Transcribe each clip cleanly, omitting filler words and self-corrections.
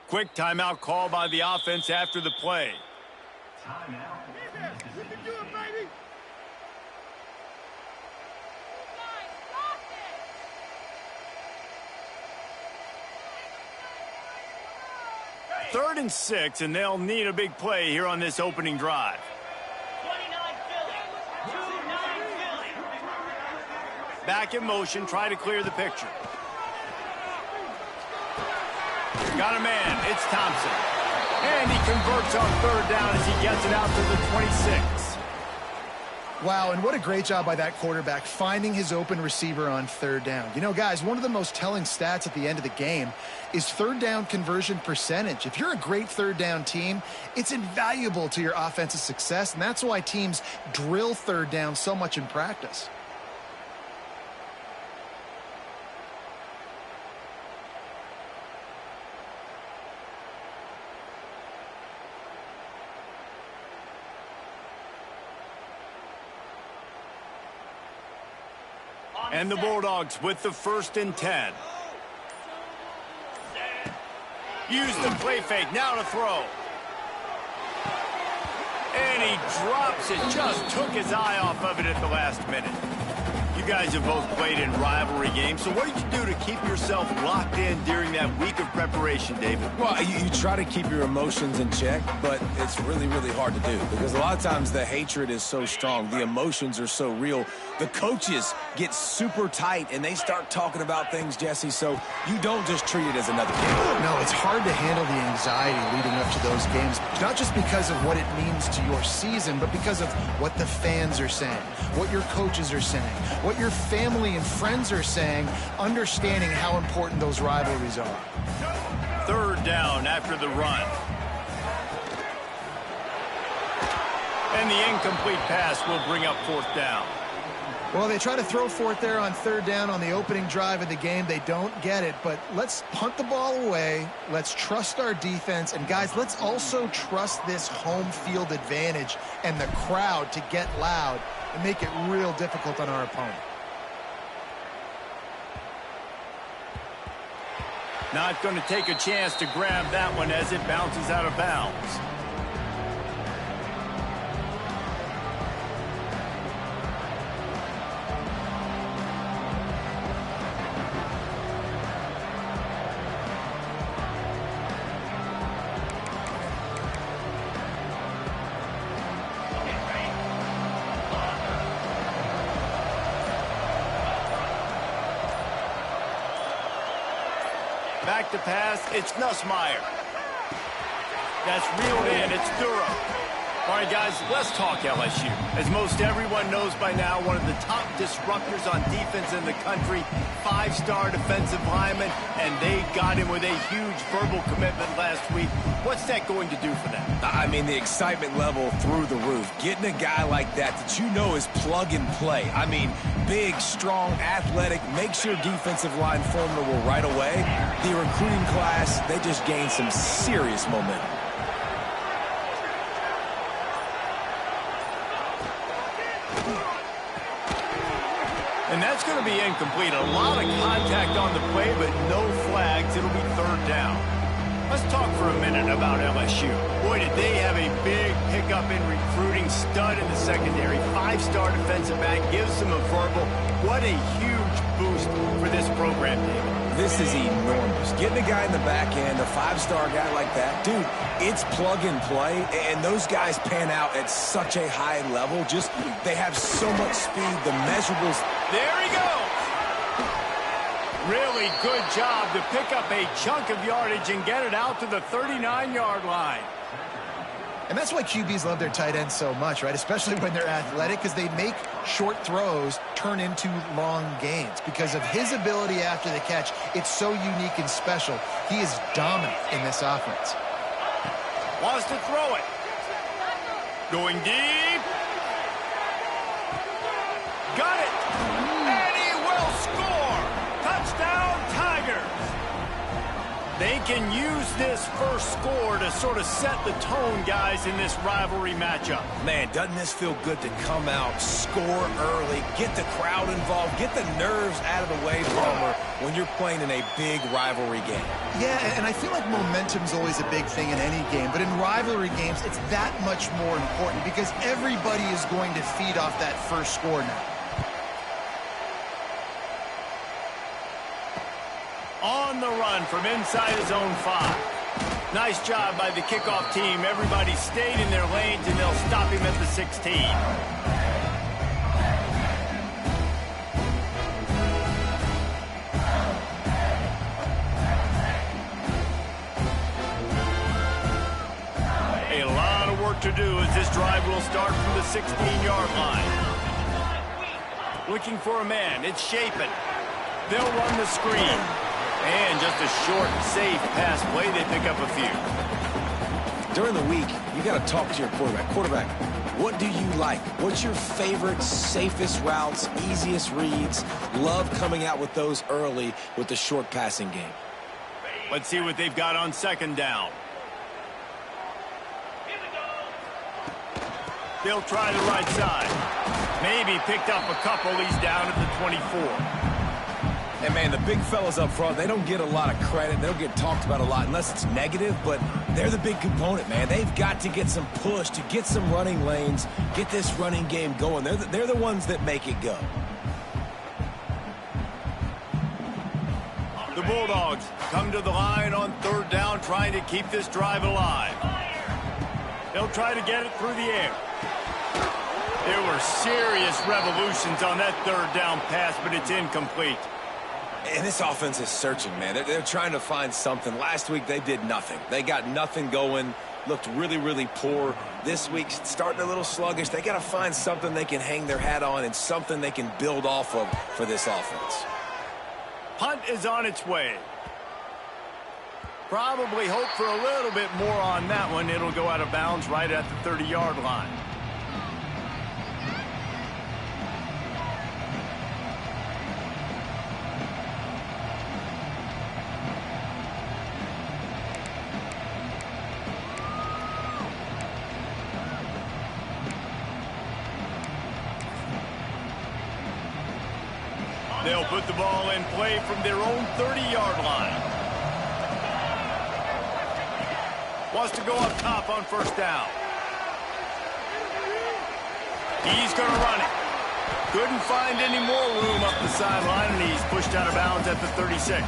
Quick timeout call by the offense after the play. Timeout. You can do it, baby. Third and 6, and they'll need a big play here on this opening drive. 29 Philly. 2-9 Philly. Back in motion, try to clear the picture. Got a man, it's Thompson. And he converts on third down as he gets it out to the 26. Wow, and what a great job by that quarterback finding his open receiver on third down. You know, guys, one of the most telling stats at the end of the game is third down conversion percentage. If you're a great third down team, it's invaluable to your offensive success, and that's why teams drill third down so much in practice. And the Bulldogs with the 1st and 10. Use the play fake, now to throw. And he drops it, just took his eye off of it at the last minute. You guys have both played in rivalry games, so what did you do to keep yourself locked in during that week of preparation, David? Well, you try to keep your emotions in check, but it's really, really hard to do because a lot of times the hatred is so strong. The emotions are so real. The coaches get super tight, and they start talking about things, Jesse, so you don't just treat it as another game. No, it's hard to handle the anxiety leading up to those games, not just because of what it means to your season, but because of what the fans are saying, what your coaches are saying, what your family and friends are saying, understanding how important those rivalries are. Third down after the run. And the incomplete pass will bring up 4th down. Well, they try to throw for it there on third down on the opening drive of the game. They don't get it, but let's punt the ball away. Let's trust our defense. And, guys, let's also trust this home field advantage and the crowd to get loud and make it real difficult on our opponent. Not going to take a chance to grab that one as it bounces out of bounds. Back to pass, it's Nussmeier. That's reeled in, it's Durham. All right, guys, let's talk LSU. As most everyone knows by now, one of the top disruptors on defense in the country, 5-star defensive lineman, and they got him with a huge verbal commitment last week. What's that going to do for them? I mean, the excitement level through the roof. Getting a guy like that you know is plug and play. I mean, big, strong, athletic, makes your defensive line formidable right away. The recruiting class, they just gained some serious momentum. And that's going to be incomplete. A lot of contact on the play, but no flags. It'll be third down. Let's talk for a minute about LSU. Boy, did they have a big pickup in recruiting. Stud in the secondary. 5-star defensive back. Gives them a verbal. What a huge boost for this program, David. This is enormous. Getting a guy in the back end, a 5-star guy like that, dude, it's plug and play, and those guys pan out at such a high level. Just, they have so much speed, the measurables. There he goes. Really good job to pick up a chunk of yardage and get it out to the 39-yard line. And that's why QBs love their tight ends so much, right? Especially when they're athletic, because they make short throws turn into long gains. Because of his ability after the catch, it's so unique and special. He is dominant in this offense. Wants to throw it. Going deep. Got it. And he will score. Touchdown, Tigers. They can use this first score to sort of set the tone, guys, in this rivalry matchup. Man, doesn't this feel good to come out, score early, get the crowd involved, get the nerves out of the way, Palmer, when you're playing in a big rivalry game? Yeah, and I feel like momentum's always a big thing in any game, but in rivalry games, it's that much more important because everybody is going to feed off that first score now. On the run from inside his own 5. Nice job by the kickoff team. Everybody stayed in their lanes, and they'll stop him at the 16. A lot of work to do as this drive will start from the 16-yard line. Looking for a man. It's Shapen. They'll run the screen. And just a short, safe pass play. They pick up a few. During the week, you got to talk to your quarterback. Quarterback, what do you like? What's your favorite, safest routes, easiest reads? Love coming out with those early with the short passing game. Let's see what they've got on second down. They'll try the right side. Maybe picked up a couple. He's down at the 24. And, man, the big fellas up front, they don't get a lot of credit. They don't get talked about a lot unless it's negative, but they're the big component, man. They've got to get some push, to get some running lanes, get this running game going. They're the ones that make it go. The Bulldogs come to the line on third down, trying to keep this drive alive. They'll try to get it through the air. There were serious revolutions on that third down pass, but it's incomplete. And this offense is searching, man. They're trying to find something. Last week, they did nothing. They got nothing going, looked really, really poor. This week, starting a little sluggish. They got to find something they can hang their hat on and something they can build off of for this offense. Punt is on its way. Probably hope for a little bit more on that one. It'll go out of bounds right at the 30-yard line. They'll put the ball in play from their own 30-yard line. Wants to go up top on first down. He's going to run it. Couldn't find any more room up the sideline, and he's pushed out of bounds at the 36.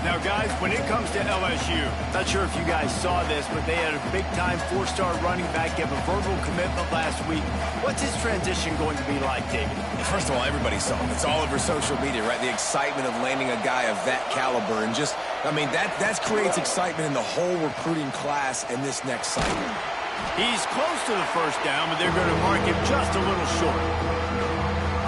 Now, guys, when it comes to LSU, not sure if you guys saw this, but they had a big-time four-star running back give a verbal commitment last week. What's his transition going to be like, David? First of all, everybody saw it. It's all over social media, right? The excitement of landing a guy of that caliber. And just, I mean, that creates excitement in the whole recruiting class in this next cycle. He's close to the first down, but they're going to mark him just a little short.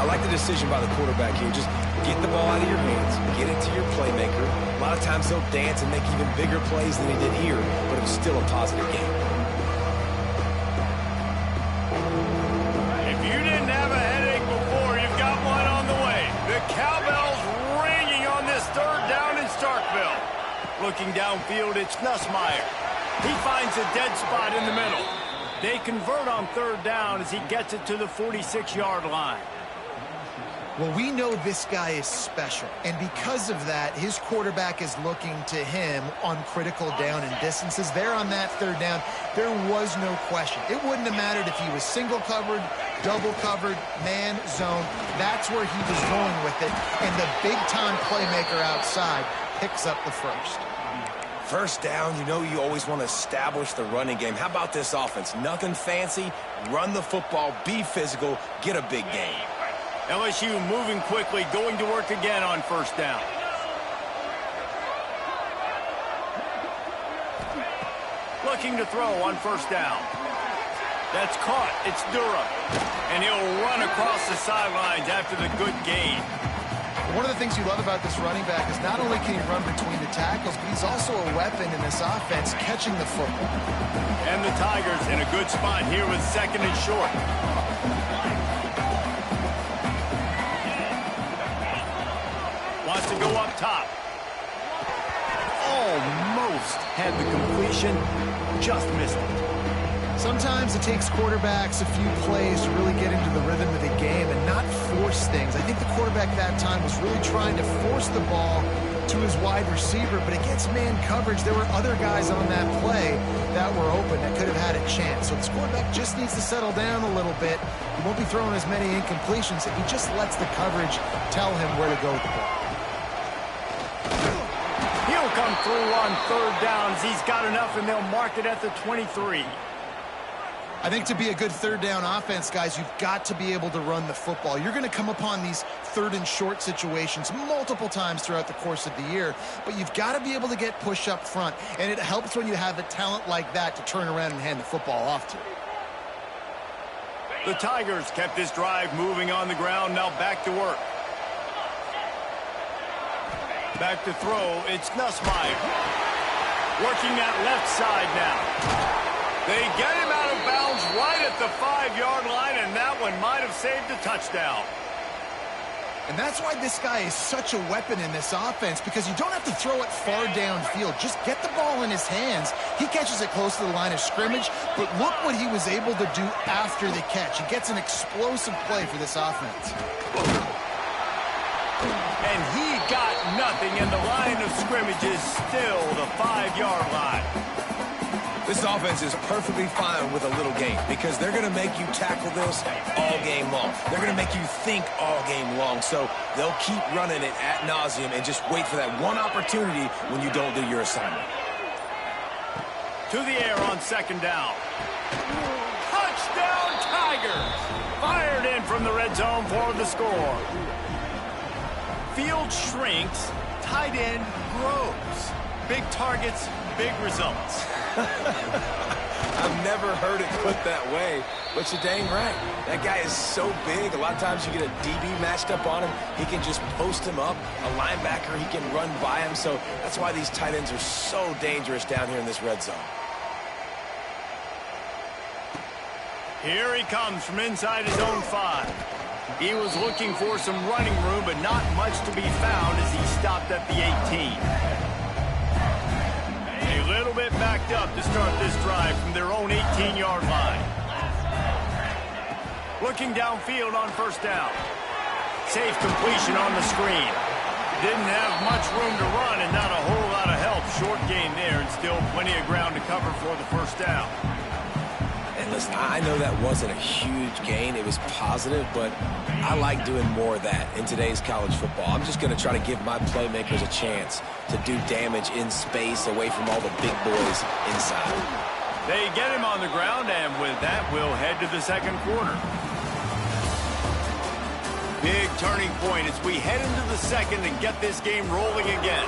I like the decision by the quarterback here. Just get the ball out of your hands, get it to your playmaker. A lot of times he'll dance and make even bigger plays than he did here, but it was still a positive game. If you didn't have a headache before, you've got one on the way. The cowbell's ringing on this third down in Starkville. Looking downfield, it's Nussmeier. He finds a dead spot in the middle. They convert on third down as he gets it to the 46-yard line. Well, we know this guy is special, and because of that, his quarterback is looking to him on critical down and distances. There on that third down, there was no question. It wouldn't have mattered if he was single covered, double covered, man, zone. That's where he was going with it, and the big-time playmaker outside picks up the first. First down, you know you always want to establish the running game. How about this offense? Nothing fancy. Run the football, be physical, get a big game. LSU moving quickly, going to work again on first down. Looking to throw on first down. That's caught. It's Durham. And he'll run across the sidelines after the good gain. One of the things you love about this running back is not only can he run between the tackles, but he's also a weapon in this offense, catching the football. And the Tigers in a good spot here with second and short. Wants to go up top. had the completion, just missed it. Sometimes it takes quarterbacks a few plays to really get into the rhythm of the game and not force things. I think the quarterback that time was really trying to force the ball to his wide receiver, but against man coverage, there were other guys on that play that were open that could have had a chance. So this quarterback just needs to settle down a little bit. He won't be throwing as many incompletions if he just lets the coverage tell him where to go with the ball. He'll come through on third downs. He's got enough, and they'll mark it at the 23. I think to be a good third down offense, guys, you've got to be able to run the football. You're going to come upon these third and short situations multiple times throughout the course of the year, but you've got to be able to get push up front, and it helps when you have a talent like that to turn around and hand the football off to. The Tigers kept this drive moving on the ground. Now back to work. Back to throw. It's Nussmeier. Working that left side now. They get him out of bounds right at the 5-yard line, and that one might have saved a touchdown. And that's why this guy is such a weapon in this offense, because you don't have to throw it far downfield. Just get the ball in his hands. He catches it close to the line of scrimmage, but look what he was able to do after the catch. He gets an explosive play for this offense. And he got nothing, and the line of scrimmage is still the 5-yard line. This offense is perfectly fine with a little game because they're going to make you tackle this all game long. They're going to make you think all game long. So they'll keep running it ad nauseum and just wait for that one opportunity when you don't do your assignment. To the air on second down. Touchdown Tigers! Fired in from the red zone for the score. Field shrinks, tight end grows. Big targets, big results. I've never heard it put that way, but you're dang right. That guy is so big. A lot of times you get a DB matched up on him. He can just post him up. A linebacker, he can run by him. So that's why these tight ends are so dangerous down here in this red zone. Here he comes from inside his own 5. He was looking for some running room, but not much to be found as he stopped at the 18. A little bit backed up to start this drive from their own 18-yard line. Looking downfield on first down. Safe completion on the screen. Didn't have much room to run and not a whole lot of help. Short gain there and still plenty of ground to cover for the first down. And listen, I know that wasn't a huge gain. It was positive, but I like doing more of that in today's college football. I'm just going to try to give my playmakers a chance to do damage in space away from all the big boys inside. They get him on the ground, and with that, we'll head to the second quarter. Big turning point as we head into the second and get this game rolling again.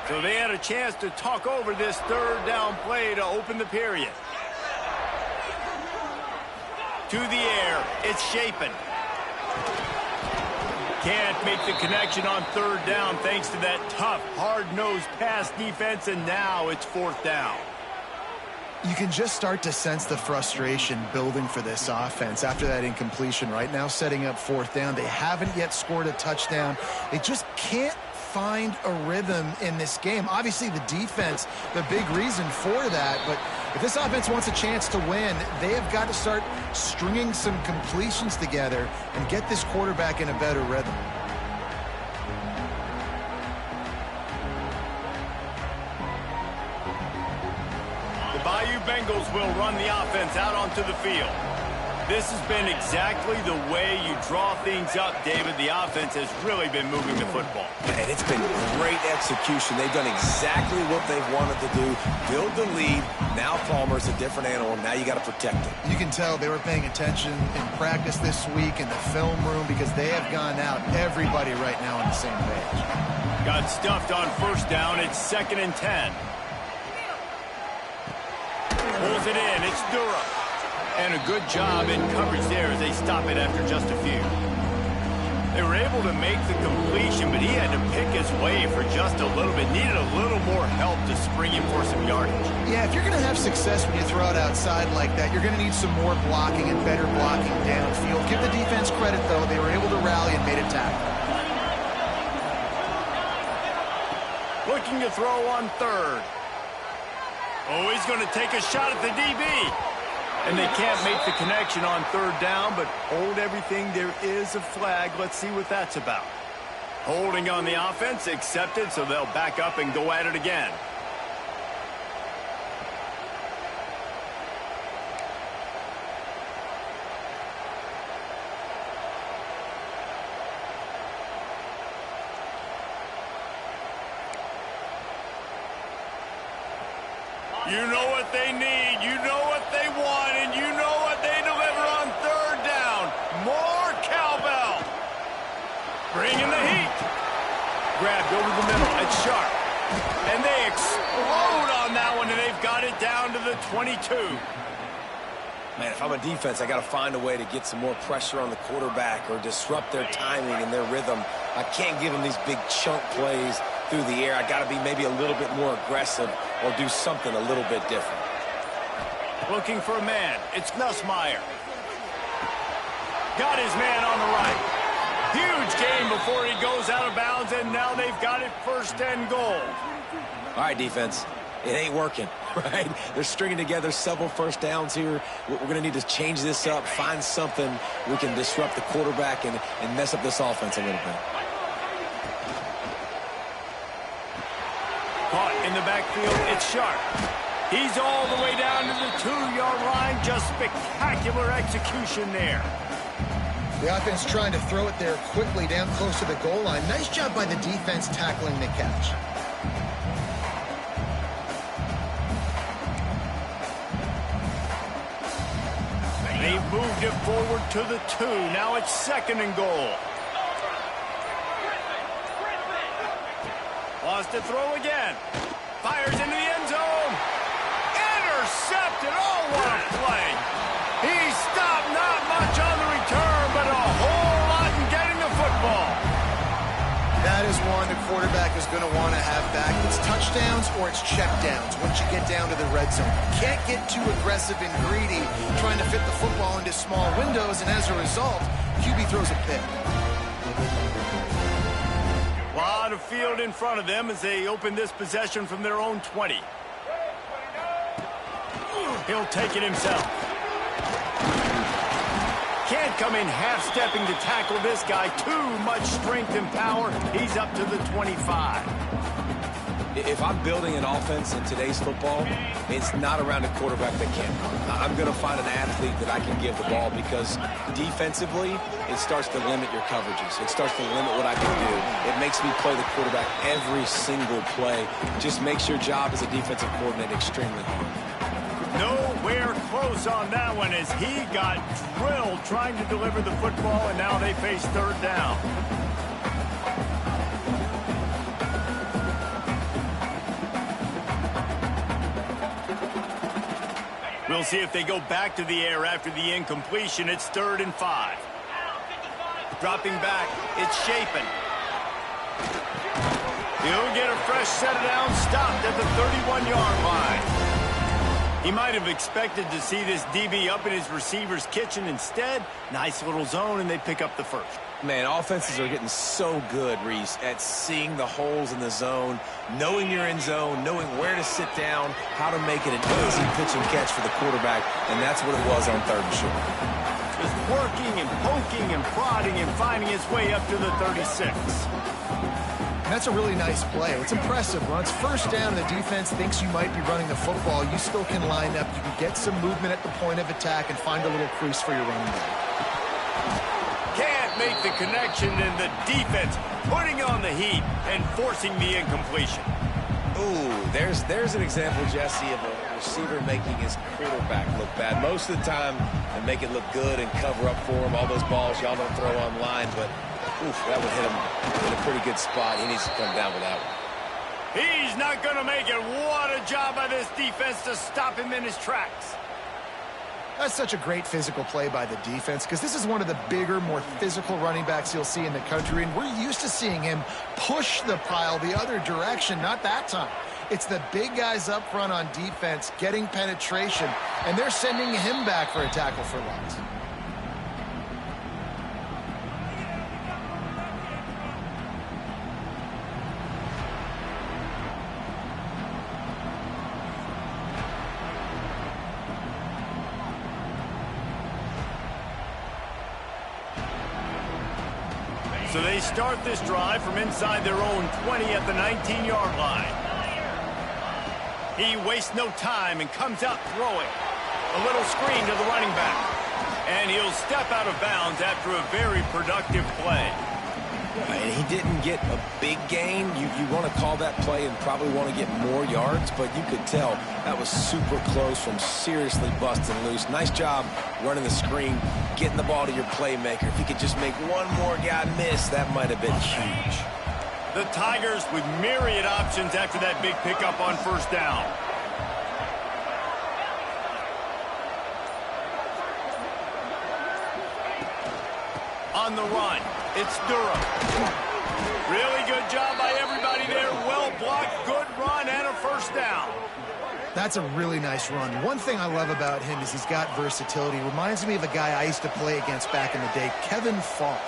So they had a chance to talk over this third down play to open the period. To the air, it's Shapen. Can't make the connection on third down thanks to that tough, hard-nosed pass defense, and now it's fourth down. You can just start to sense the frustration building for this offense after that incompletion. Right now, setting up fourth down. They haven't yet scored a touchdown. They just can't find a rhythm in this game. Obviously, the defense, the big reason for that. But if this offense wants a chance to win, they have got to start stringing some completions together and get this quarterback in a better rhythm. Bayou Bengals will run the offense out onto the field. This has been exactly the way you draw things up, David. The offense has really been moving the football. And it's been great execution. They've done exactly what they've wanted to do. Build the lead. Now Palmer's a different animal. Now you got to protect him. You can tell they were paying attention in practice this week in the film room because they have gone out, everybody right now on the same page. Got stuffed on first down. It's 2nd and 10. Pulls it in. It's Durham. And a good job in coverage there as they stop it after just a few. They were able to make the completion, but he had to pick his way for just a little bit. Needed a little more help to spring him for some yardage. Yeah, if you're going to have success when you throw it outside like that, you're going to need some more blocking and better blocking downfield. Give the defense credit, though. They were able to rally and made a tackle. Looking to throw on third. Oh, he's going to take a shot at the DB. And they can't make the connection on third down, but hold everything. There is a flag. Let's see what that's about. Holding on the offense, accepted, so they'll back up and go at it again. You know what they need, you know what they want, and you know what they deliver on third down. More cowbell. Bringing the heat. Grabbed over the middle. It's sharp. And they explode on that one, and they've got it down to the 22. Man, if I'm a defense, I got to find a way to get some more pressure on the quarterback or disrupt their timing and their rhythm. I can't give them these big chunk plays through the air. I got to be maybe a little bit more aggressive or do something a little bit different. Looking for a man. It's Nussmeier. Got his man on the right. Huge gain before he goes out of bounds, and now they've got it 1st and goal. All right, defense. It ain't working, right? They're stringing together several first downs here. We're going to need to change this up, find something we can disrupt the quarterback and mess up this offense a little bit. Caught in the backfield, it's Sharp. He's all the way down to the 2-yard line. Just spectacular execution there. The offense trying to throw it there quickly down close to the goal line. Nice job by the defense tackling the catch. They've moved it forward to the 2. Now it's 2nd and goal. Lost to throw again. Fires into the end zone. Intercepted. Oh, what a play. He stopped not much on the return, but a whole lot in getting the football. That is one the quarterback is going to want to have back. It's touchdowns or it's checkdowns once you get down to the red zone. You can't get too aggressive and greedy trying to fit the football into small windows, and as a result, QB throws a pick. A lot of field in front of them as they open this possession from their own 20. He'll take it himself. Can't come in half-stepping to tackle this guy. Too much strength and power. He's up to the 25. If I'm building an offense in today's football, it's not around a quarterback that can't run. I'm going to find an athlete that I can give the ball because defensively, it starts to limit your coverages. It starts to limit what I can do. It makes me play the quarterback every single play. Just makes your job as a defensive coordinator extremely hard. Nowhere close on that one as he got drilled trying to deliver the football, and now they face 3rd down. We'll see if they go back to the air after the incompletion. It's 3rd and 5. Dropping back, it's Shapen. He'll get a fresh set down, stopped at the 31-yard line. He might have expected to see this DB up in his receiver's kitchen. Instead, nice little zone, and they pick up the 1st. Man, offenses are getting so good, Reese, at seeing the holes in the zone, knowing you're in zone, knowing where to sit down, how to make it an easy pitch and catch for the quarterback, and that's what it was on 3rd and short. Just working and poking and prodding and finding his way up to the 36. That's a really nice play. It's impressive. When it's 1st down and the defense thinks you might be running the football, you still can line up. You can get some movement at the point of attack and find a little crease for your running back. Can't make the connection, and the defense putting on the heat and forcing the incompletion. Ooh, there's an example, Jesse, of a receiver making his quarterback look bad. Most of the time, they make it look good and cover up for him. All those balls y'all don't throw online, but oof, that would hit him in a pretty good spot. He needs to come down with that one. He's not going to make it. What a job by this defense to stop him in his tracks. That's such a great physical play by the defense because this is one of the bigger, more physical running backs you'll see in the country, and we're used to seeing him push the pile the other direction. Not that time. It's the big guys up front on defense getting penetration, and they're sending him back for a tackle for loss. So they start this drive from inside their own 20 at the 19-yard line. He wastes no time and comes out throwing. A little screen to the running back. And he'll step out of bounds after a very productive play. And he didn't get a big gain. You want to call that play and probably want to get more yards, but you could tell that was super close from seriously busting loose. Nice job running the screen, getting the ball to your playmaker. If he could just make one more guy miss, that might have been huge. The Tigers with myriad options after that big pickup on first down. On the run, it's Durham. Really good job by everybody there. Well blocked, good run, and a first down. That's a really nice run. One thing I love about him is he's got versatility. Reminds me of a guy I used to play against back in the day, Kevin Falk.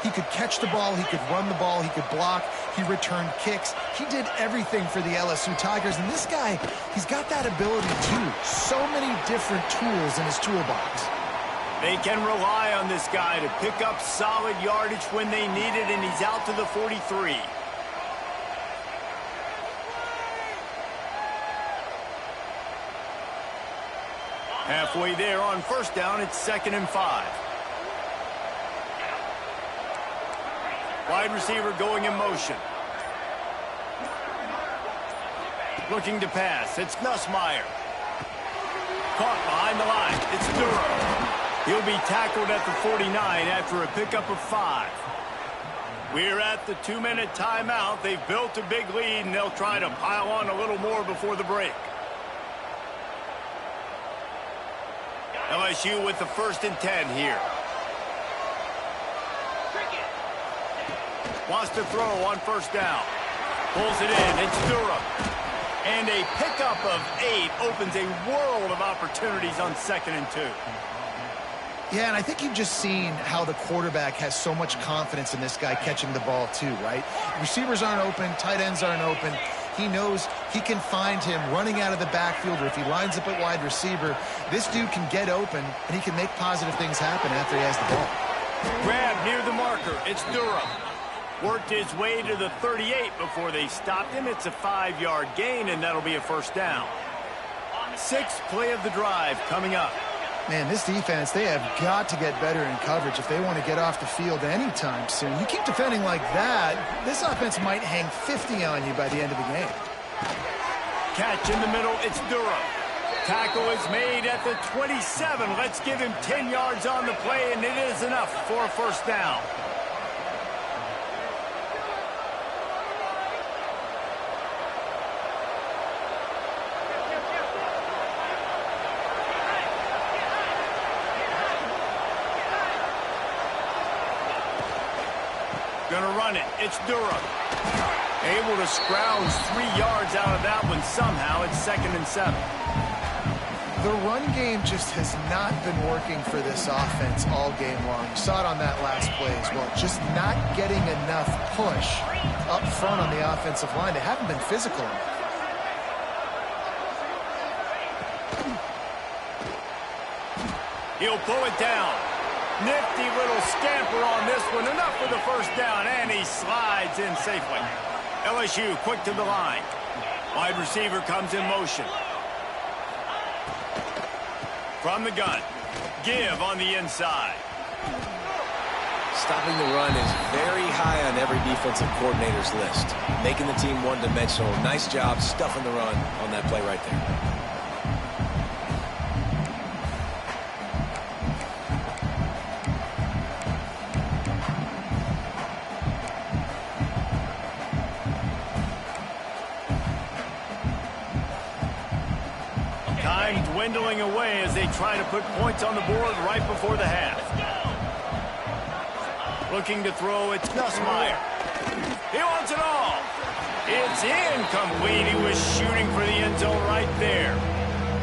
He could catch the ball, he could run the ball, he could block, he returned kicks. He did everything for the LSU Tigers, and this guy, he's got that ability too. So many different tools in his toolbox. They can rely on this guy to pick up solid yardage when they need it, and he's out to the 43. Halfway there on first down, it's 2nd and 5. Wide receiver going in motion. Looking to pass, it's Nussmeier. Caught behind the line, it's Durham. He'll be tackled at the 49 after a pickup of 5. We're at the 2-minute timeout. They've built a big lead, and they'll try to pile on a little more before the break. LSU with the 1st and 10 here. Wants to throw on first down. Pulls it in. It's Durham. And a pickup of 8 opens a world of opportunities on 2nd and 2. Yeah, and I think you've just seen how the quarterback has so much confidence in this guy catching the ball too, right? Receivers aren't open, tight ends aren't open. He knows he can find him running out of the backfield, or if he lines up at wide receiver, this dude can get open, and he can make positive things happen after he has the ball. Grab near the marker. It's Durham. Worked his way to the 38 before they stopped him. It's a 5-yard gain, and that'll be a first down. 6th play of the drive coming up. Man, this defense, they have got to get better in coverage if they want to get off the field anytime soon. You keep defending like that, this offense might hang 50 on you by the end of the game. Catch in the middle, it's Durham. Tackle is made at the 27. Let's give him 10 yards on the play, and it is enough for a first down. Gonna run it. It's Durham. Able to scrounge 3 yards out of that one somehow. It's 2nd and 7. The run game just has not been working for this offense all game long. You saw it on that last play as well. Just not getting enough push up front on the offensive line. They haven't been physical enough. He'll pull it down. Nifty little scamper on this one. Enough for the first down, and he slides in safely. LSU quick to the line. Wide receiver comes in motion. From the gun. Give on the inside. Stopping the run is very high on every defensive coordinator's list. Making the team one-dimensional. Nice job stuffing the run on that play right there. Dwindling away as they try to put points on the board right before the half. Looking to throw, it's Nussmeier. He wants it all. It's incomplete. He was shooting for the end zone right there.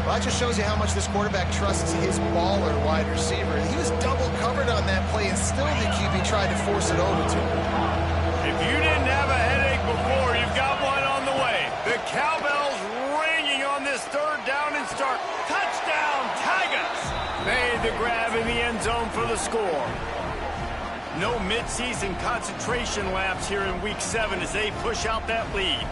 Well, that just shows you how much this quarterback trusts his baller wide receiver. He was double covered on that play, and still the QB tried to force it over to him. If you didn't have a headache before, you've got one on the way. The cowbell's ringing on this third down and start. Touchdown, Tigers! Made the grab in the end zone for the score. No midseason concentration lapse here in Week 7 as they push out that lead.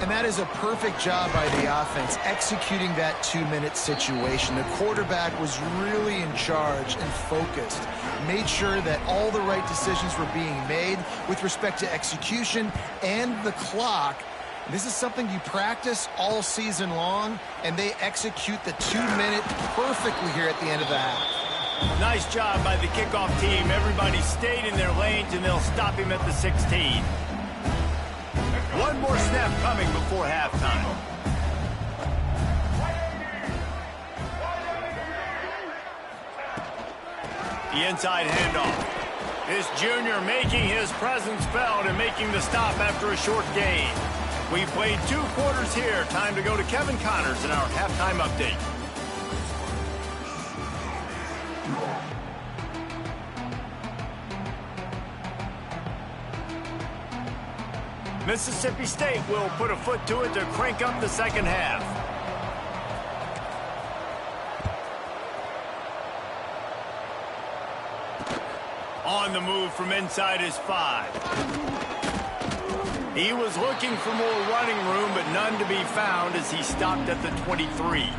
And that is a perfect job by the offense, executing that 2-minute situation. The quarterback was really in charge and focused. Made sure that all the right decisions were being made with respect to execution and the clock. This is something you practice all season long, and they execute the 2-minute perfectly here at the end of the half. Nice job by the kickoff team. Everybody stayed in their lanes, and they'll stop him at the 16. One more snap coming before halftime. The inside handoff. This junior making his presence felt and making the stop after a short gain. We played 2 quarters here. Time to go to Kevin Connors in our halftime update. Mississippi State will put a foot to it to crank up the second half. On the move from inside his 5. He was looking for more running room, but none to be found as he stopped at the 23.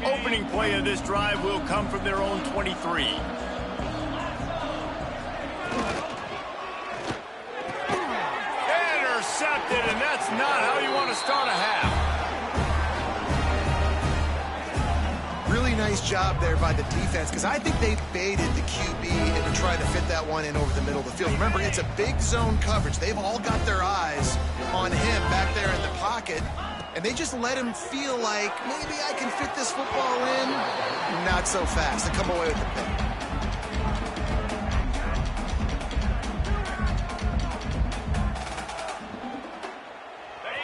Opening play of this drive will come from their own 23. Intercepted, and that's not how you want to start a half. Really nice job there by the defense, because I think they baited the QB into trying to fit that one in over the middle of the field. Remember, it's a big zone coverage. They've all got their eyes on him back there in the pocket. And they just let him feel like, maybe I can fit this football in. Not so fast. They come away with the pick.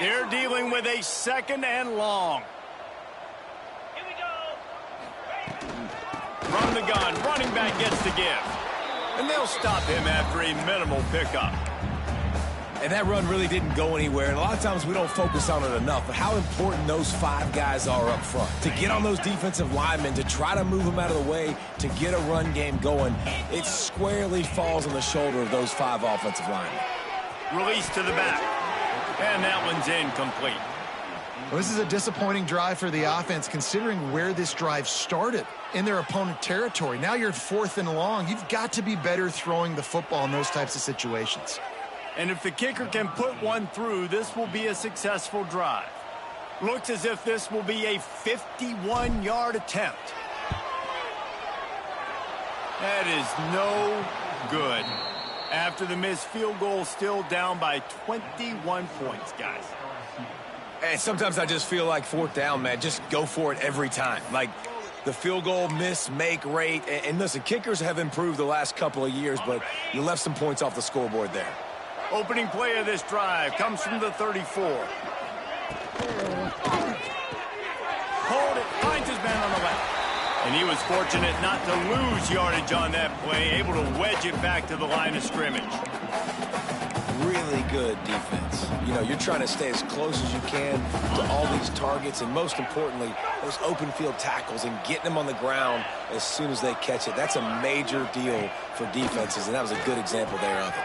They're dealing with a 2nd and long. Here we go. From the gun, running back gets the give. And they'll stop him after a minimal pickup. And that run really didn't go anywhere. And a lot of times we don't focus on it enough, but how important those 5 guys are up front. To get on those defensive linemen, to try to move them out of the way, to get a run game going, it squarely falls on the shoulder of those 5 offensive linemen. Release to the back. And that one's incomplete. Well, this is a disappointing drive for the offense, considering where this drive started in their opponent territory. Now you're 4th and long. You've got to be better throwing the football in those types of situations. And if the kicker can put one through, this will be a successful drive. Looks as if this will be a 51-yard attempt. That is no good. After the missed field goal, still down by 21 points, guys. And sometimes I just feel like 4th down, man, just go for it every time. Like the field goal miss-make rate. And listen, kickers have improved the last couple of years, but you left some points off the scoreboard there. Opening play of this drive comes from the 34. Hold it, finds his man on the left. And he was fortunate not to lose yardage on that play, able to wedge it back to the line of scrimmage. Really good defense. You know, you're trying to stay as close as you can to all these targets, and most importantly, those open field tackles and getting them on the ground as soon as they catch it. That's a major deal for defenses, and that was a good example there of it.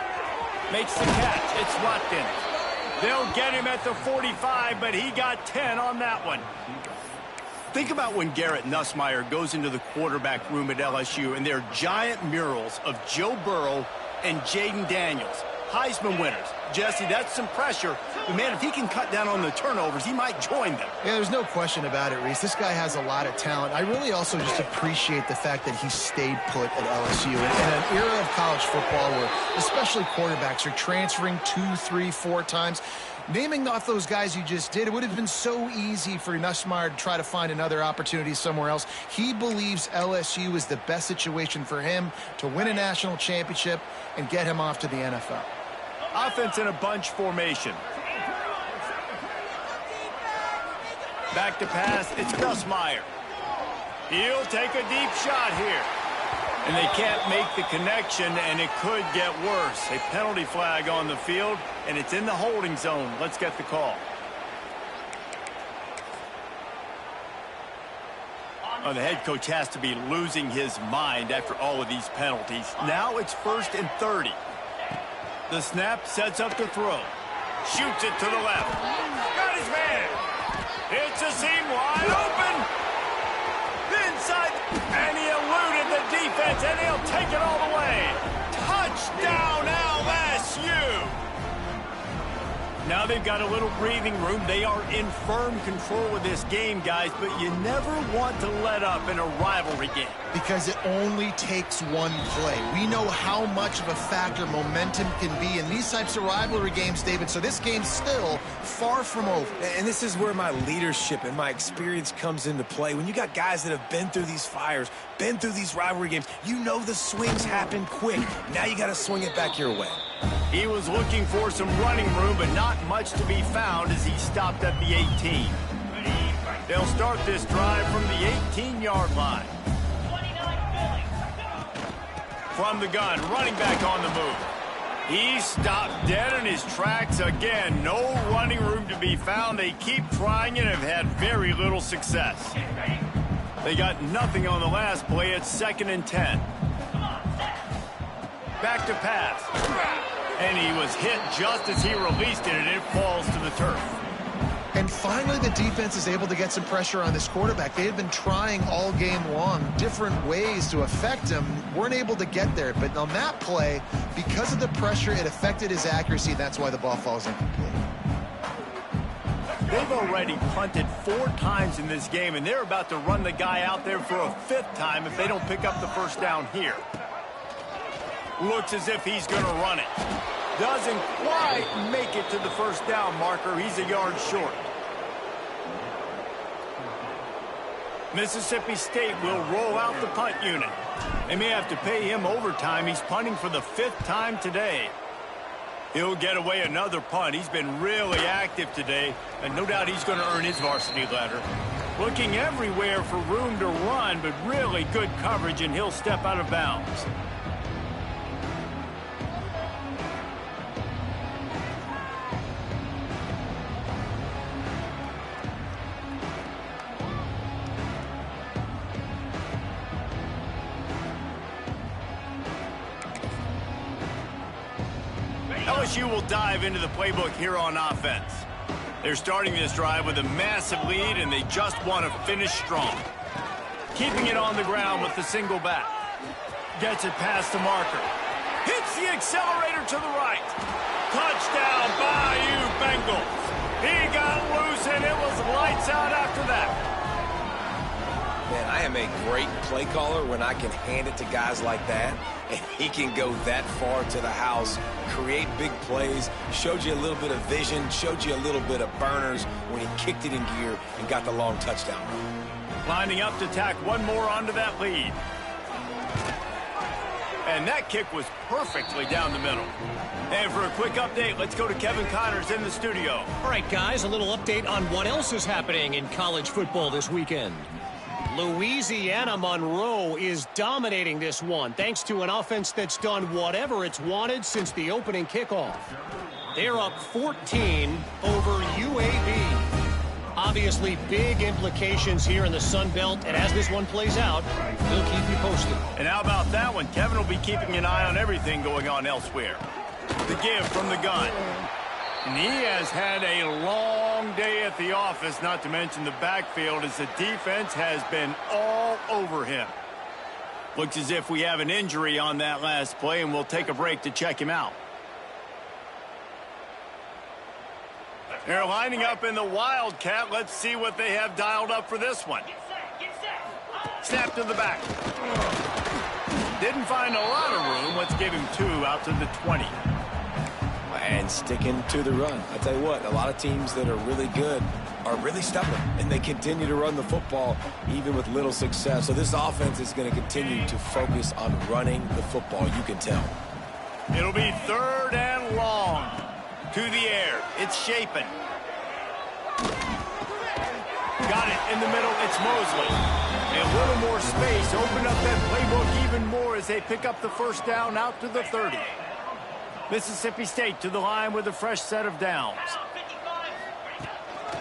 Makes the catch. It's Watkins. They'll get him at the 45, but he got 10 on that one. Think about when Garrett Nussmeier goes into the quarterback room at LSU, and there are giant murals of Joe Burrow and Jaden Daniels. Heisman winners. Jesse, that's some pressure. But, man, if he can cut down on the turnovers, he might join them. Yeah, there's no question about it, Reese. This guy has a lot of talent. I really also just appreciate the fact that he stayed put at LSU. In an era of college football where especially quarterbacks are transferring 2, 3, 4 times, Naming off those guys you just did, it would have been so easy for Nussmeier to try to find another opportunity somewhere else. He believes LSU is the best situation for him to win a national championship and get him off to the NFL. Offense in a bunch formation. Back to pass, it's Nussmeier. He'll take a deep shot here. And they can't make the connection, and it could get worse. A penalty flag on the field, and it's in the holding zone. Let's get the call. Oh, the head coach has to be losing his mind after all of these penalties. Now it's 1st and 30. The snap sets up the throw. Shoots it to the left. Got his man. It's a seam wide open. Inside, and he eluded the defense, and he'll take it all the way. Touchdown, LSU! Now they've got a little breathing room. They are in firm control of this game, guys, but you never want to let up in a rivalry game. Because it only takes one play. We know how much of a factor momentum can be in these types of rivalry games, David, so this game's still far from over. And this is where my leadership and my experience comes into play. When you got guys that have been through these fires, been through these rivalry games, you know the swings happen quick. Now you got to swing it back your way. He was looking for some running room, but not much to be found as he stopped at the 18. They'll start this drive from the 18-yard line. From the gun, running back on the move. He stopped dead in his tracks again. No running room to be found. They keep trying it and have had very little success. They got nothing on the last play. It's 2nd and 10. Back to pass. And he was hit just as he released it, and it falls to the turf. And finally, the defense is able to get some pressure on this quarterback. They had been trying all game long different ways to affect him. Weren't able to get there. But on that play, because of the pressure, it affected his accuracy. That's why the ball falls incomplete. They've already punted 4 times in this game, and they're about to run the guy out there for a 5th time if they don't pick up the first down here. Looks as if he's going to run it. Doesn't quite make it to the first down marker. He's a yard short. Mississippi State will roll out the punt unit. They may have to pay him overtime. He's punting for the 5th time today. He'll get away another punt. He's been really active today, and no doubt he's going to earn his varsity letter. Looking everywhere for room to run, but really good coverage, and he'll step out of bounds. LSU will dive into the playbook here on offense. They're starting this drive with a massive lead, and they just want to finish strong. Keeping it on the ground with the single back. Gets it past the marker. Hits the accelerator to the right. Touchdown, Bayou Bengals. He got loose, and it was lights out after that. Man, I am a great play caller when I can hand it to guys like that, and he can go that far to the house, create big plays, showed you a little bit of vision, showed you a little bit of burners when he kicked it in gear and got the long touchdown. Lining up to tack one more onto that lead. And that kick was perfectly down the middle. And for a quick update, let's go to Kevin Connors in the studio. All right, guys, a little update on what else is happening in college football this weekend. Louisiana Monroe is dominating this one thanks to an offense that's done whatever it's wanted since the opening kickoff. They're up 14 over UAB. Obviously, big implications here in the Sun Belt, and as this one plays out, we'll keep you posted. And how about that one? Kevin will be keeping an eye on everything going on elsewhere. The give from the gun. And he has had a long day at the office, not to mention the backfield, as the defense has been all over him. Looks as if we have an injury on that last play, and we'll take a break to check him out. They're lining up in the Wildcat. Let's see what they have dialed up for this one. Snap to the back. Didn't find a lot of room. Let's give him 2 out to the 20. and sticking to the run. I tell you what, a lot of teams that are really good are really stubborn, and they continue to run the football even with little success. So this offense is going to continue to focus on running the football, you can tell. It'll be 3rd and long. To the air. It's Shapen. Got it in the middle. It's Mosley. And a little more space. Open up that playbook even more as they pick up the first down out to the 30. Mississippi State to the line with a fresh set of downs.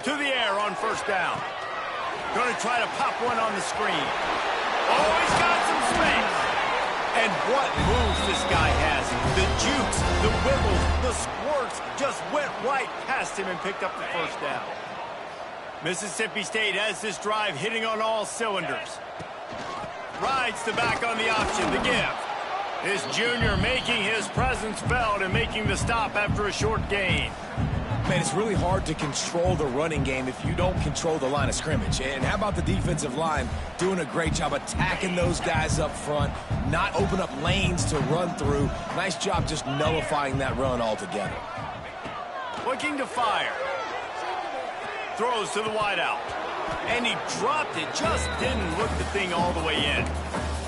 To the air on first down. Going to try to pop one on the screen. Oh, he's got some space. And what moves this guy has. The jukes, the wibbles, the squirts just went right past him and picked up the first down. Mississippi State has this drive hitting on all cylinders. Rides the back on the option, the give. This junior making his presence felt and making the stop after a short gain. Man, it's really hard to control the running game if you don't control the line of scrimmage. And how about the defensive line doing a great job attacking those guys up front, not open up lanes to run through. Nice job just nullifying that run altogether. Looking to fire. Throws to the wideout. And he dropped it, just didn't look the thing all the way in.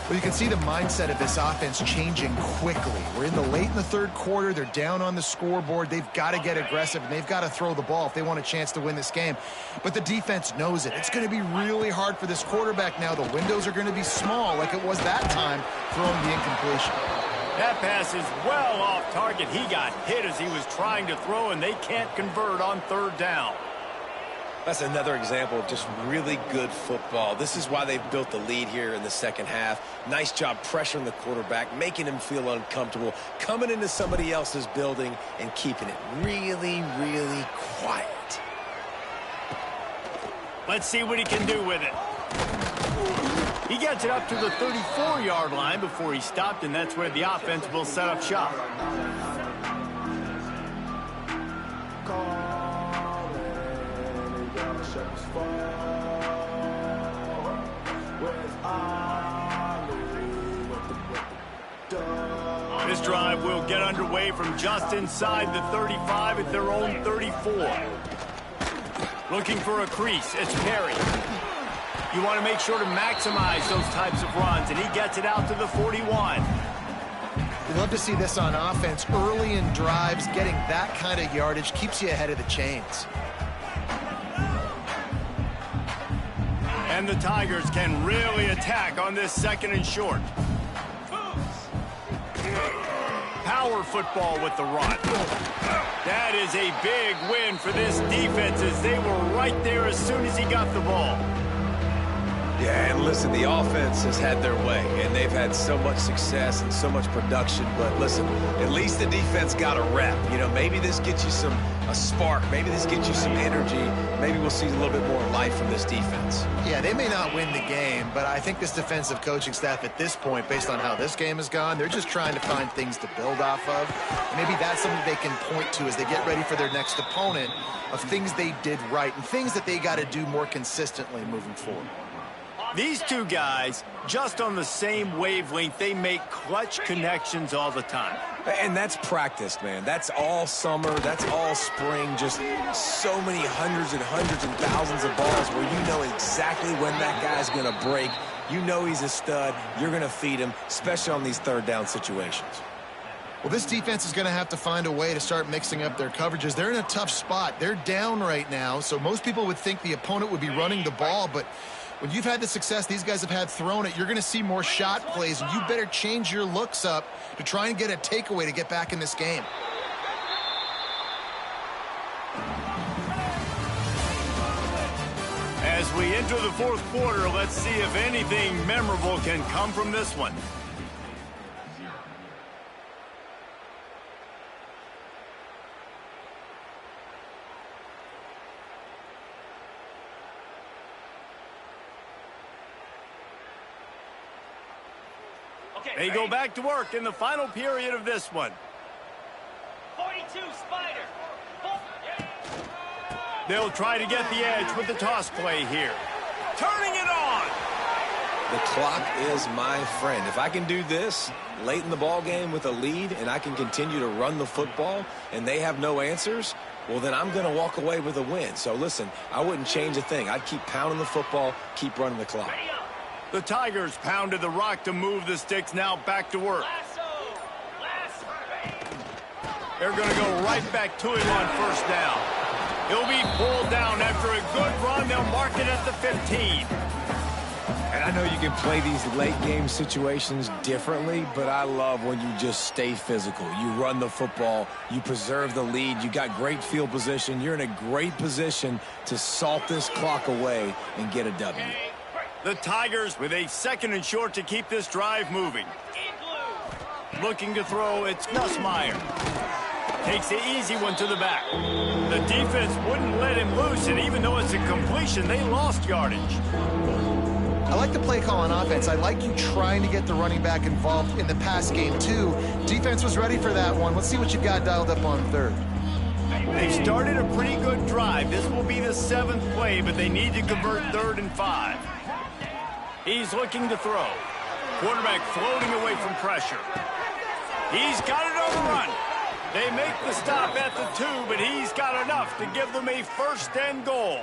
Well, you can see the mindset of this offense changing quickly. We're in the third quarter. They're down on the scoreboard. They've got to get aggressive, and they've got to throw the ball if they want a chance to win this game. But the defense knows it. It's going to be really hard for this quarterback now. The windows are going to be small like it was that time throwing the incompletion. That pass is well off target. He got hit as he was trying to throw, and they can't convert on 3rd down. That's another example of just really good football. This is why they've built the lead here in the second half. Nice job pressuring the quarterback, making him feel uncomfortable, coming into somebody else's building and keeping it really, really quiet. Let's see what he can do with it. He gets it up to the 34-yard line before he stopped, and that's where the offense will set up shop. This drive will get underway from just inside the 35 at their own 34. Looking for a crease. It's Perry. You want to make sure to maximize those types of runs, and he gets it out to the 41. You'd love to see this on offense. Early in drives, getting that kind of yardage keeps you ahead of the chains. And the Tigers can really attack on this 2nd and short. Power football with the run. That is a big win for this defense as they were right there as soon as he got the ball. Yeah, and listen, the offense has had their way, and they've had so much success and so much production. But listen, at least the defense got a rep. You know, maybe this gets you a spark. Maybe this gets you some energy. Maybe we'll see a little bit more life from this defense. Yeah, they may not win the game, but I think this defensive coaching staff at this point, based on how this game has gone, they're just trying to find things to build off of. Maybe that's something they can point to as they get ready for their next opponent, of things they did right and things that they got to do more consistently moving forward. These two guys, just on the same wavelength, they make clutch connections all the time. And that's practiced, man. That's all summer. That's all spring. Just so many hundreds and thousands of balls where you know exactly when that guy's going to break. You know he's a stud. You're going to feed him, especially on these 3rd down situations. Well, this defense is going to have to find a way to start mixing up their coverages. They're in a tough spot. They're down right now, so most people would think the opponent would be running the ball, but when you've had the success these guys have had throwing it, you're going to see more shot plays, and you better change your looks up to try and get a takeaway to get back in this game. As we enter the 4th quarter, let's see if anything memorable can come from this one. They go back to work in the final period of this one. 42, Spider. They'll try to get the edge with the toss play here. Turning it on. The clock is my friend. If I can do this late in the ball game with a lead and I can continue to run the football and they have no answers, well, then I'm going to walk away with a win. So, listen, I wouldn't change a thing. I'd keep pounding the football, keep running the clock. The Tigers pounded the rock to move the sticks. Now back to work. They're going to go right back to him on first down. He'll be pulled down after a good run. They'll mark it at the 15. And I know you can play these late game situations differently, but I love when you just stay physical. You run the football, you preserve the lead, you got great field position. You're in a great position to salt this clock away and get a W. The Tigers with a 2nd and short to keep this drive moving. Looking to throw, it's Nussmeier. Takes the easy one to the back. The defense wouldn't let him loose, and even though it's a completion, they lost yardage. I like the play call on offense. I like you trying to get the running back involved in the pass game, too. Defense was ready for that one. Let's see what you've got dialed up on third. They started a pretty good drive. This will be the 7th play, but they need to convert 3rd and 5. He's looking to throw. Quarterback floating away from pressure. He's got it on the run. They make the stop at the 2, but he's got enough to give them a 1st and goal.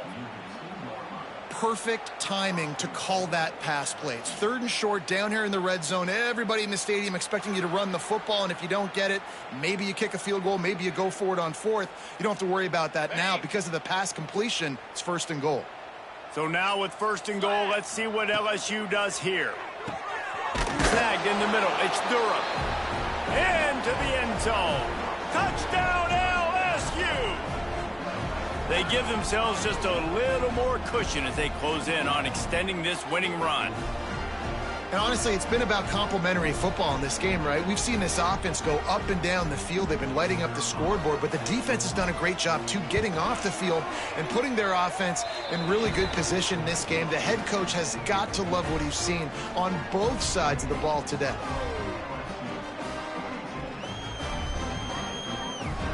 Perfect timing to call that pass play. It's 3rd and short down here in the red zone. Everybody in the stadium expecting you to run the football, and if you don't get it, maybe you kick a field goal, maybe you go for it on 4th. You don't have to worry about that now. Because of the pass completion, it's 1st and goal. So now with 1st and goal, let's see what LSU does here. Snagged in the middle. It's Durham. Into the end zone. Touchdown, LSU! They give themselves just a little more cushion as they close in on extending this winning run. And honestly, it's been about complementary football in this game, right? We've seen this offense go up and down the field. They've been lighting up the scoreboard, but the defense has done a great job, too, getting off the field and putting their offense in really good position in this game. The head coach has got to love what he's seen on both sides of the ball today.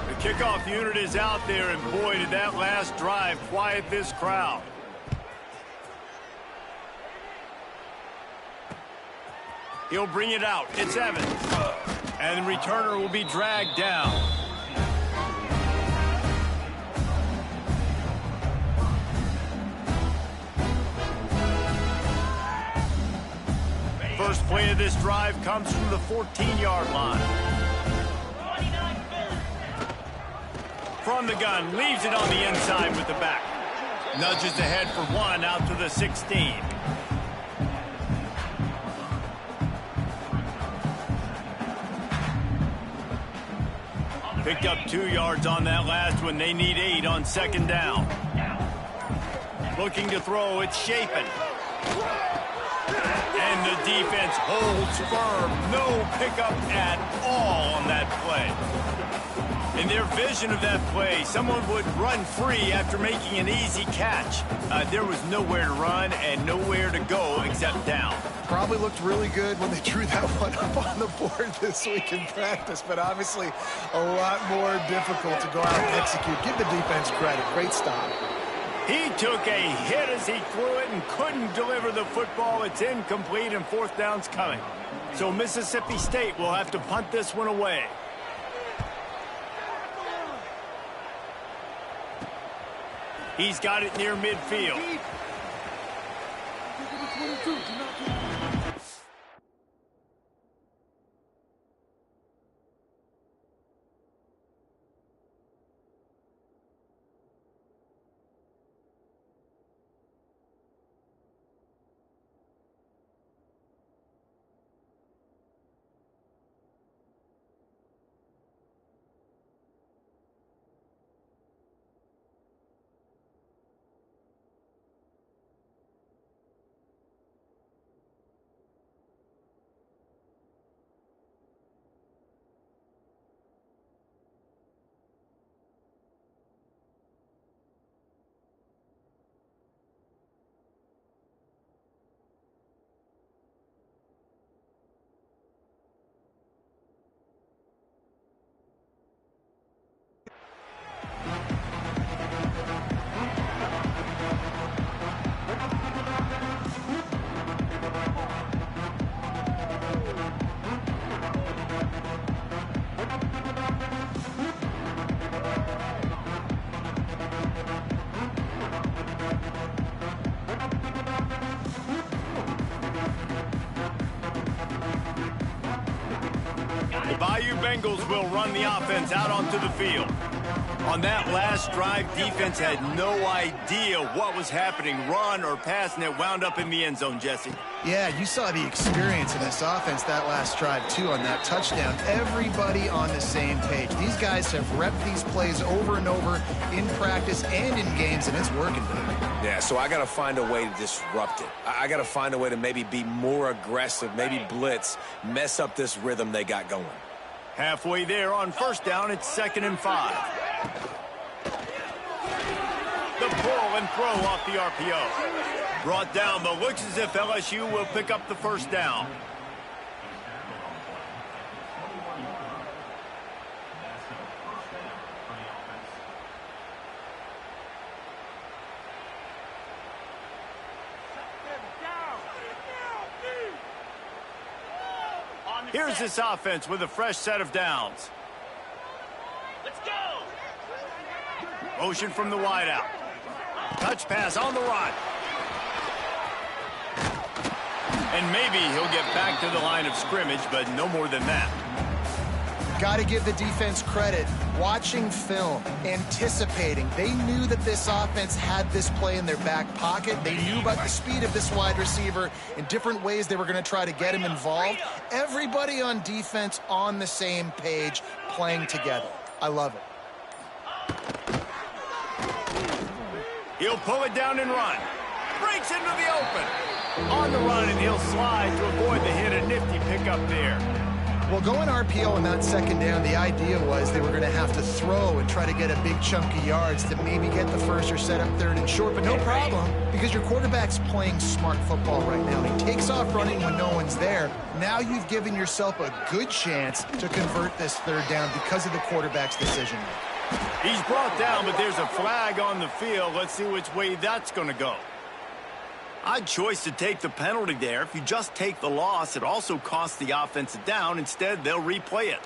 The kickoff unit is out there, and boy, did that last drive quiet this crowd. He'll bring it out. It's Evans. And the returner will be dragged down. First play of this drive comes from the 14-yard line. From the gun, leaves it on the inside with the back. Nudges ahead for 1 out to the 16. Picked up 2 yards on that last one. They need 8 on 2nd down. Looking to throw, it's Chapin. And the defense holds firm. No pickup at all on that play. In their vision of that play, someone would run free after making an easy catch. There was nowhere to run and nowhere to go except down. Probably looked really good when they drew that one up on the board this week in practice, but obviously a lot more difficult to go out and execute. Give the defense credit. Great stop. He took a hit as he threw it and couldn't deliver the football. It's incomplete and 4th down's coming. So Mississippi State will have to punt this one away. He's got it near midfield. Bayou Bengals will run the offense out onto the field. On that last drive, defense had no idea what was happening, run or pass, and it wound up in the end zone, Jesse. Yeah, you saw the experience in this offense that last drive, too, on that touchdown. Everybody on the same page. These guys have repped these plays over and over in practice and in games, and it's working for them. Yeah, so I got to find a way to disrupt it. I got to find a way to maybe be more aggressive, maybe blitz, mess up this rhythm they got going. Halfway there on first down, it's 2nd and 5. The pull and throw off the RPO. Brought down, but looks as if LSU will pick up the first down. Here's this offense with a fresh set of downs. Let's go. Motion from the wideout. Touch pass on the run. And maybe he'll get back to the line of scrimmage, but no more than that. Got to give the defense credit. Watching film, anticipating. They knew that this offense had this play in their back pocket. They knew about the speed of this wide receiver in different ways they were going to try to get him involved. Everybody on defense on the same page, playing together. I love it. He'll pull it down and run. Breaks into the open. On the run, and he'll slide to avoid the hit. A nifty pickup there. Well, going RPO on that second down, the idea was they were going to have to throw and try to get a big chunk of yards to maybe get the first or set up 3rd and short, but no problem because your quarterback's playing smart football right now. He takes off running when no one's there. Now you've given yourself a good chance to convert this 3rd down because of the quarterback's decision. He's brought down, but there's a flag on the field. Let's see which way that's going to go. Odd choice to take the penalty there. If you just take the loss, it also costs the offense a down. Instead, they'll replay it.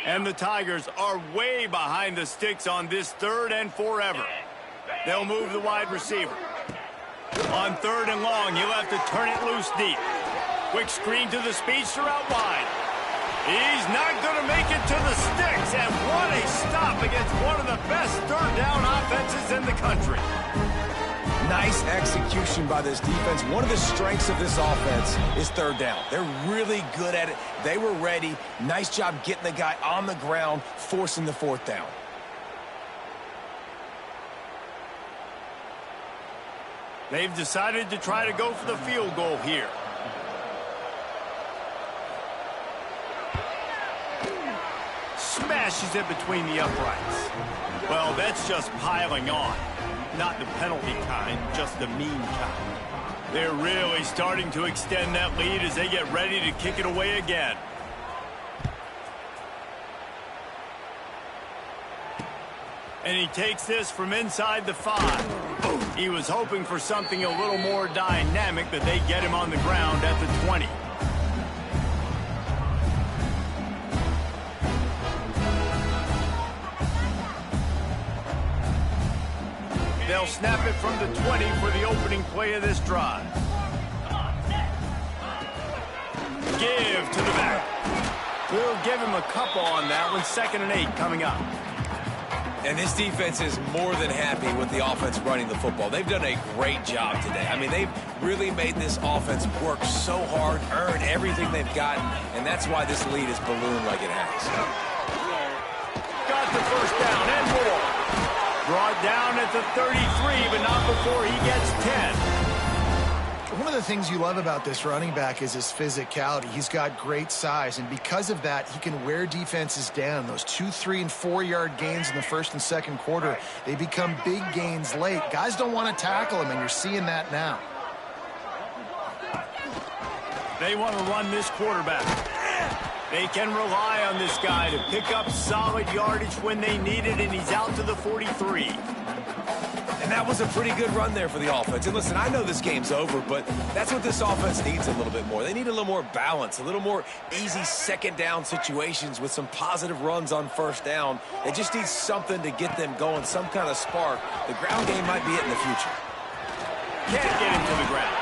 And the Tigers are way behind the sticks on this 3rd and forever. They'll move the wide receiver. On 3rd and long, he'll have to turn it loose deep. Quick screen to the speedster out wide. He's not going to make it to the sticks, and what a stop against one of the best 3rd down offenses in the country. Nice execution by this defense. One of the strengths of this offense is 3rd down. They're really good at it. They were ready. Nice job getting the guy on the ground, forcing the 4th down. They've decided to try to go for the field goal here. Smashes it between the uprights. Well, that's just piling on. Not the penalty kind, just the mean kind. They're really starting to extend that lead as they get ready to kick it away again. And he takes this from inside the 5. He was hoping for something a little more dynamic, but they get him on the ground at the 20. They'll snap it from the 20 for the opening play of this drive. Give to the back. We'll give him a couple on that one. 2nd and 8 coming up. And this defense is more than happy with the offense running the football. They've done a great job today. I mean, they've really made this offense work so hard, earn everything they've got, and that's why this lead is ballooned like it has. Got the first down and more. Brought down at the 33, but not before he gets 10. One of the things you love about this running back is his physicality. He's got great size, and because of that, he can wear defenses down. Those 2-, 3-, and 4-yard gains in the 1st and 2nd quarter, they become big gains late. Guys don't want to tackle him, and you're seeing that now. They want to run this quarterback. They can rely on this guy to pick up solid yardage when they need it, and he's out to the 43. And that was a pretty good run there for the offense. And listen, I know this game's over, but that's what this offense needs a little bit more. They need a little more balance, a little more easy second down situations with some positive runs on first down. They just need something to get them going, some kind of spark. The ground game might be it in the future. Can't get him to the ground.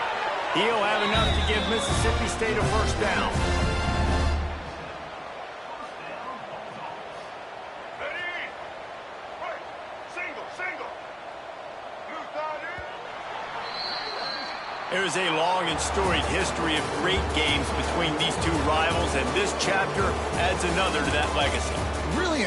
He'll have enough to give Mississippi State a first down. There's a long and storied history of great games between these two rivals, and this chapter adds another to that legacy. Really